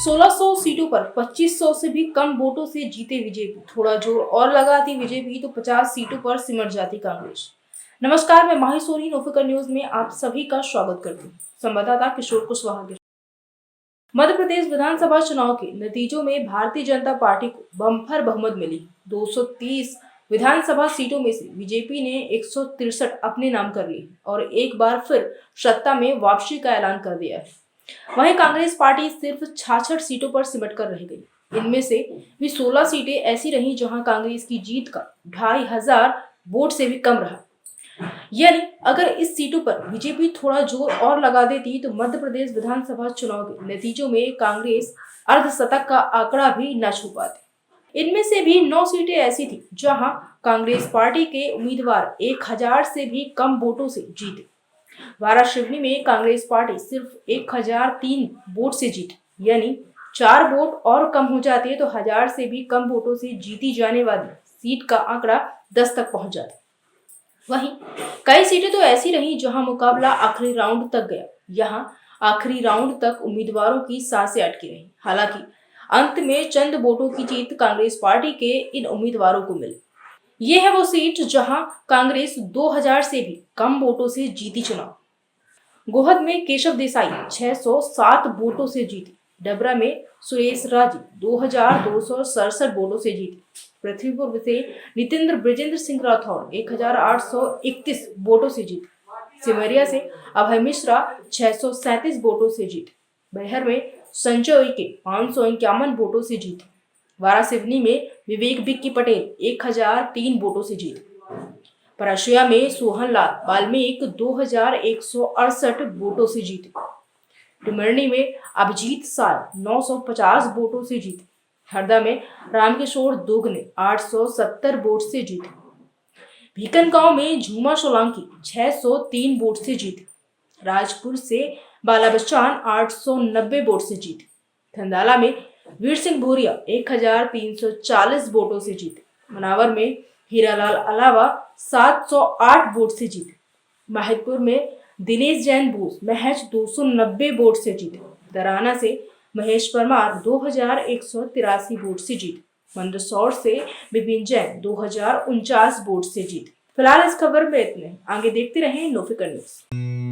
1600 सीटों पर 2500 से भी कम वोटों से जीते बीजेपी। थोड़ा जोर और लगाती बीजेपी तो 50 सीटों पर सिमट जाती कांग्रेस। नमस्कार, मैं माही नोफिकर न्यूज में आप सभी का स्वागत करती हूँ। संवाददाता किशोर कुशवाहा के मध्य प्रदेश विधानसभा चुनाव के नतीजों में भारतीय जनता पार्टी को बम्पर बहुमत मिली। 230 विधानसभा सीटों में से बीजेपी ने 163 अपने नाम कर ली और एक बार फिर सत्ता में वापसी का ऐलान कर दिया है। वहीं कांग्रेस पार्टी सिर्फ 66 सीटों पर सिमट कर रह गई। इनमें से भी 16 सीटें ऐसी रहीं जहां कांग्रेस की जीत का 2500 वोट से भी कम रहा। यानी अगर इस सीटों पर बीजेपी थोड़ा जोर और लगा देती तो मध्य प्रदेश विधानसभा चुनाव के नतीजों में कांग्रेस अर्धशतक का आंकड़ा भी न छू पाती। इनमें से भी 9 सीटें ऐसी थी जहां कांग्रेस पार्टी के उम्मीदवार 1000 से भी कम वोटों से जीते। वाराणसी में कांग्रेस पार्टी सिर्फ 1003 वोट से जीती, यानी 4 वोट और कम हो जाते तो 1000 से भी कम वोटों से जीती जाने वाली सीट का आंकड़ा 10 तक पहुंच जाता। वहीं कई सीटें तो ऐसी रहीं जहां मुकाबला आखिरी राउंड तक गया। यहां आखिरी राउंड तक उम्मीदवारों की सांसें अटकी रहीं। हालांकि अंत में चंद वोटों की जीत कांग्रेस पार्टी के इन उम्मीदवारों को मिली। ये है वो सीट जहां कांग्रेस 2000 से भी कम वोटों से जीती चुनाव। गोहद में केशव देसाई 607 वोटों से जीती। डबरा में सुरेश राजी 2267 वोटों से जीती। पृथ्वीपुर से नितेंद्र ब्रजेंद्र सिंह राठौड़ 1831 वोटों से जीते। सिमरिया से अभय मिश्रा 637 वोटों से जीते। बैहर में संजय उइके 551 वोटों से जीते। वारासिवनी में विवेक विक्की पटेल 1003 वोटों से जीते। पराशिया में सोहनलाल वाल्मीकि 2168 वोटों से जीते। डुमरनी में अभिजीत साय 950 वोटों से जीते। हरदा में रामकिशोर दुगने 870 वोट से जीते। भीकनगांव में झूमा सोलंकी 603 वोट से जीते। राजपुर से बाला बच्चन 890 वोट से जीते। थंदाला में वीर सिंह भूरिया 1340 वोटों से जीते। मनावर में हीरालाल अलावा 708 वोट से जीते। माहिदपुर में दिनेश जैन बोस महज 290 वोट से जीते। दराना से महेश परमार 2183 वोट से जीते। मंदसौर से विपिन जैन 2049 वोट से जीते। फिलहाल इस खबर में इतने। आगे देखते रहें नोफिकर न्यूज।